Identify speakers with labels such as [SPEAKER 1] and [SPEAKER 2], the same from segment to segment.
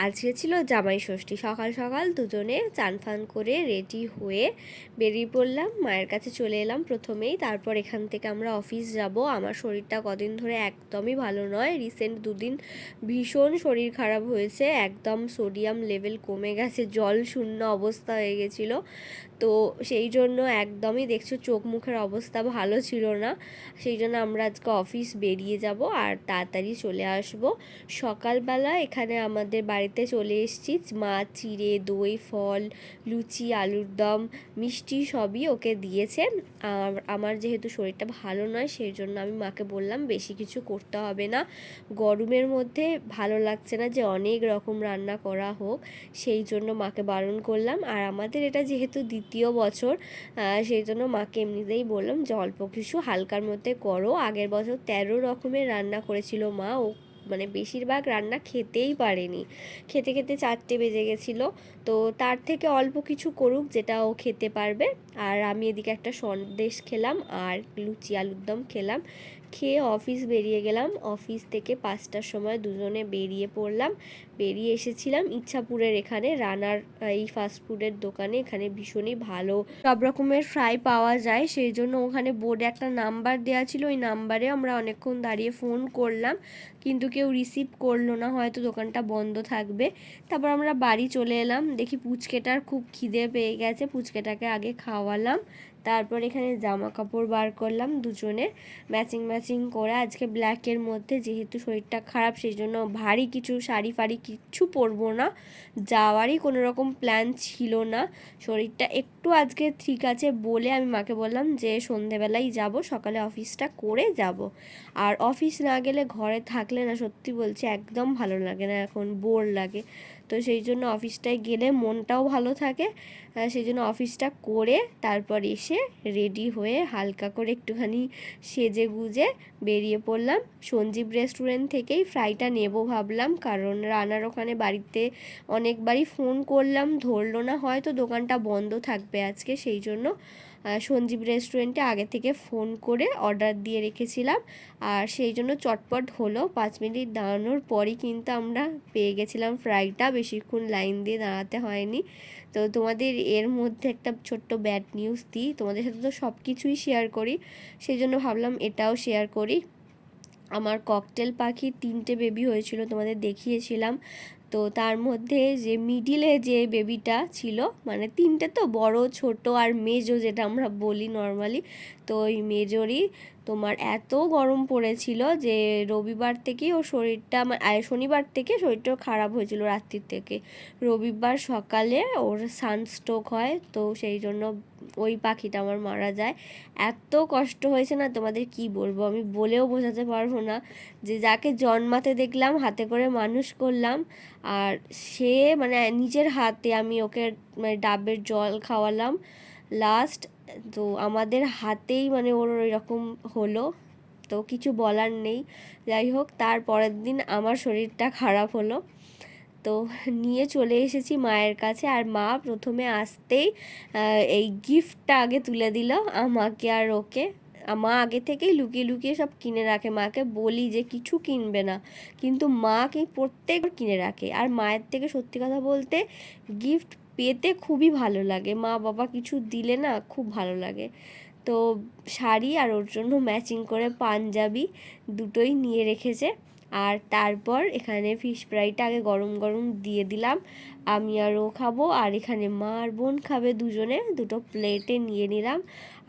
[SPEAKER 1] আজকে ছিল জামাই ষষ্ঠী। সকাল সকাল দুজনে চান ফান করে রেডি হয়ে বেরিয়ে পড়লাম, মায়ের কাছে চলে এলাম প্রথমেই। তারপর এখান থেকে আমরা অফিস যাব। আমার শরীরটা কদিন ধরে একদমই ভালো নয়। রিসেন্ট দুদিন ভীষণ শরীর খারাপ হয়েছে, একদম সোডিয়াম লেভেল কমে গেছে, জল শূন্য অবস্থা হয়ে গেছিলো। তো সেই জন্য একদমই দেখছো চোখ মুখের অবস্থা ভালো ছিল না। সেই জন্য আমরা আজকে অফিস বেরিয়ে যাব আর তাড়াতাড়ি চলে আসব। সকালবেলা এখানে আমাদের বাড়িতে চলে এসেছি, মা চিড়ে দই ফল লুচি আলুর দম মিষ্টি সবই ওকে দিয়েছেন। আর আমার যেহেতু শরীরটা ভালো নয় সেই জন্য আমি মাকে বললাম বেশি কিছু করতে হবে না, গরমের মধ্যে ভালো লাগছে না যে অনেক রকম রান্না করা হোক, সেই জন্য মাকে বারণ করলাম। আর আমাদের এটা যেহেতু দ্বিতীয় বছর, সেই জন্য মাকে এমনিতেই বললাম যে অল্প কিছু হালকার মধ্যে করো। আগের বছর 13 রকমের রান্না করেছিল মা, ও মানে বেশিরভাগ রান্না খেতেই পারেনি, খেতে খেতে 4টে বেজে গেছিলো। তো তার থেকে অল্প কিছু করুক যেটা ও খেতে পারবে। আর আমি এদিকে একটা সন্দেশ খেলাম আর লুচি আলুর দম খেলাম, খেয়ে অফিস বেরিয়ে গেলাম। অফিস থেকে 5টার সময় দুজনে বেরিয়ে পড়লাম। বেরিয়ে এসেছিলাম ইচ্ছাপুরের এখানে রানার এই ফাস্টফুডের দোকানে। এখানে ভীষণই ভালো সব রকমের ফ্রাই পাওয়া যায়, সেই জন্য ওখানে বোর্ডে একটা নাম্বার দেওয়া ছিল, ওই নাম্বারে আমরা অনেকক্ষণ দাঁড়িয়ে ফোন করলাম কিন্তু কেউ রিসিভ করলো না, হয়তো দোকানটা বন্ধ থাকবে। তারপর আমরা বাড়ি চলে এলাম। দেখি পুচকেটার খুব খিদে পেয়ে গেছে, পুচকেটাকে আগে খাওয়ালাম, তারপর এখানে জামা কাপড় বার করলাম দুজনে ম্যাচিং করে। আজকে ব্ল্যাকের মধ্যে, যেহেতু শরীরটা খারাপ সেই জন্য ভারী কিছু শাড়ি ফাড়ি কিচ্ছু পরবো না, যাওয়ারই কোনো রকম প্ল্যান ছিল না। শরীরটা একটু আজকে ঠিক আছে বলে আমি মাকে বললাম যে সন্ধেবেলাই যাব, সকালে অফিসটা করে যাব। আর অফিস না গেলে ঘরে থাকলে না সত্যি বলছি একদম ভালো লাগে না, এখন বোর লাগে। তো সেই জন্য অফিসটায় গেলে মনটাও ভালো থাকে, সেই জন্য অফিসটা করে তারপর এসে রেডি হয়ে হালকা করে একটুখানি সেজে গুজে বেরিয়ে পড়লাম। সঞ্জীব রেস্টুরেন্ট থেকেই ফ্রাইটা নেব ভাবলাম, কারণ রানার ওখানে বাড়িতে অনেকবারই ফোন করলাম ধরলো না, হয়তো দোকানটা বন্ধ থাকবে আজকে, সেই জন্য সঞ্জীব রেস্টুরেন্টে আগে থেকে ফোন করে অর্ডার দিয়ে রেখেছিলাম। আর সেই জন্য চটপট হলো, 5 মিনিট দাঁড়ানোর পরই কিন্তু আমরা পেয়ে গেছিলাম ফ্রাইটা, বেশিক্ষণ লাইন দিয়ে দাঁড়াতে হয়নি। তো তোমাদের এর মধ্যে একটা ছোট্ট ব্যাড নিউজ দিই, তোমাদের সাথে তো সব কিছুই শেয়ার করি, সেই জন্য ভাবলাম এটাও শেয়ার করি। আমার ককটেল পাখি 3টে বেবি হয়েছিল, তোমাদের দেখিয়েছিলাম। তো তার মধ্যে যে মিডিলে যে বেবিটা ছিল, মানে 3টে তো বড় ছোট আর মেজো যেটা আমরা বলি নর্মালি, তো ওই মেজরই তোমার এত গরম পড়েছিল যে রবিবার থেকেই ওর শরীরটা শনিবার থেকে শরীরটা খারাপ হয়েছিল রাত্রির থেকে। রবিবার সকালে ওর সানস্ট্রোক হয়, তো সেই জন্য ওই পাখিটা আমার মারা যায়। এত কষ্ট হয়েছে না তোমাদের কি বলবো, আমি বলেও বোঝাতে পারবো না। যে যাকে জন্মাতে দেখলাম হাতে করে মানুষ করলাম, আর সে মানে নিজের হাতে আমি ওকে মানে ডাবের জল খাওয়ালাম লাস্ট, তো আমাদের হাতেই মানে ওর এরকম হলো, তো কিছু বলার নেই। যাই হোক, তার পরের দিন আমার শরীরটা খারাপ হলো, তো নিয়ে চলে এসেছি মায়ের কাছে। আর মা প্রথমে আসতেই এই গিফটটা আগে তুলে দিল আমাকে আর ওকে। মা আগে থেকেই লুকিয়ে লুকিয়ে সব কিনে রাখে, মাকে বলি যে কিছু কিনবে না, কিন্তু মা কি প্রত্যেক কিনে রাখে। আর মায়ের থেকে সত্যি কথা বলতে গিফট পেতে খুবই ভালো লাগে, মা বাবা কিছু দিলে না খুব ভালো লাগে। তো শাড়ি আর ওর জন্য ম্যাচিং করে পাঞ্জাবি দুটোই নিয়ে রেখেছে। আর তারপর এখানে ফিশ ফ্রাইটা আগে গরম গরম দিয়ে দিলাম, আমি আর ও খাবো, আর এখানে মা আর বোন খাবে, দুজনে দুটো প্লেটে নিয়ে নিলাম।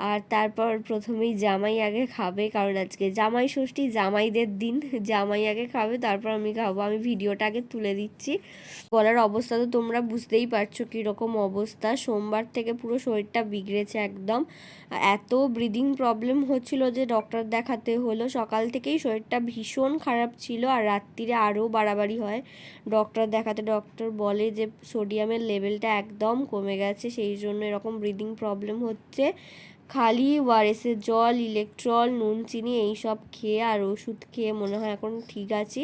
[SPEAKER 1] আর তারপর প্রথমেই জামাই আগে খাবে, কারণ আজকে জামাই ষষ্ঠী, জামাইদের দিন, জামাই আগে খাবে তারপর আমি খাবো। আমি ভিডিওটা আগে তুলে দিচ্ছি। গলার অবস্থা তো তোমরা বুঝতেই পারছো কীরকম অবস্থা, সোমবার থেকে পুরো শরীরটা বিগড়েছে একদম, এত ব্রিদিং প্রবলেম হচ্ছিল যে ডক্টর দেখাতে হলো। সকাল থেকেই শরীরটা ভীষণ খারাপ ছিল আর রাত্রিরে আরও বাড়াবাড়ি হয়। ডক্টর দেখাতে ডক্টর বলে যে সোডিয়ামের লেভেলটা একদম কমে গেছে, সেই জন্য এরকম ব্রিদিং প্রবলেম হচ্ছে। খালি ওআরএসের জল, ইলেকট্রল, নুন চিনি এইসব খেয়ে আর ওষুধ খেয়ে মনে হয় এখন ঠিক আছি।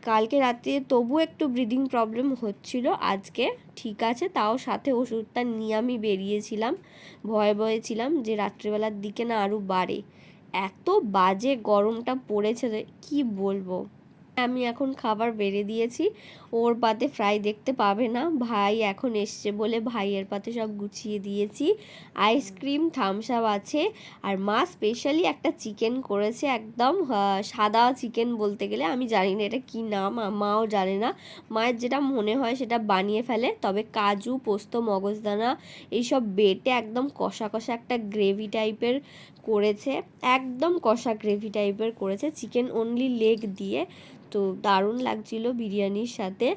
[SPEAKER 1] কালকে রাতে তবু একটু ব্রিদিং প্রবলেম হচ্ছিল, আজকে ঠিক আছে, তাও সাথে ওষুধটা নিয়ে আমি বেরিয়েছিলাম, ভয়ে ছিলাম যে রাত্রিবেলার দিকে না আরও বাড়ে। এত বাজে গরমটা পড়েছে কি বলবো। আমি এখন খাবার বেড়ে দিয়েছি, ওর পাতে ফ্রাই দেখতে পাবে না, ভাই এখন এসছে বলে ভাইয়ের পাতে সব গুছিয়ে দিয়েছি। আইসক্রিম, থামস আপ আছে, আর মা স্পেশালি একটা চিকেন করেছে, একদম সাদা চিকেন বলতে গেলে, আমি জানি না এটা কী নাম, মাও জানে না। মায়ের যেটা মনে হয় সেটা বানিয়ে ফেলে, তবে কাজু, পোস্ত, মগজদানা এইসব বেটে একদম কষা কষা একটা গ্রেভি টাইপের করেছে, একদম কষা গ্রেভি টাইপের করেছে, চিকেন অনলি লেগ দিয়ে। তো দারুণ লাগছিল বিরিয়ানির সাথে।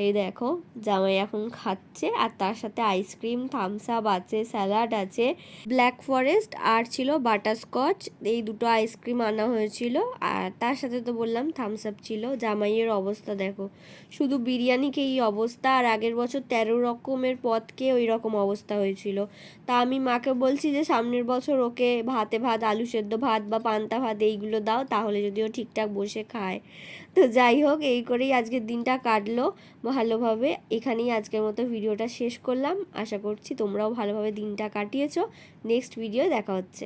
[SPEAKER 1] এই দেখো জামাই এখন খাচ্ছে, আর তার সাথে আইসক্রিম, থামস আপ আছে, স্যালাড আছে, ব্ল্যাক ফরেস্ট আর ছিল বাটারস্কচ, এই দুটো আইসক্রিম আনা হয়েছিল। আর তার সাথে তো বললাম থামস আপ ছিল। জামাইয়ের অবস্থা দেখো, শুধু বিরিয়ানিকে এই অবস্থা, আর আগের বছর 13 রকমের পদকে ওই রকম অবস্থা হয়েছিল। তা আমি মাকে বলছি যে সামনের বছর ওকে ভাতে ভাত, আলু সেদ্ধ ভাত বা পান্তা ভাত এইগুলো দাও, তাহলে যদি ও ঠিকঠাক বসে খায়। তো যাই হোক, এই করেই আজকের দিনটা কাটলো ভালোভাবে। এখানেই আজকের মতো ভিডিওটা শেষ করলাম। আশা করছি তোমরাও ভালোভাবে দিনটা কাটিয়েছো। নেক্সট ভিডিও দেখা হচ্ছে।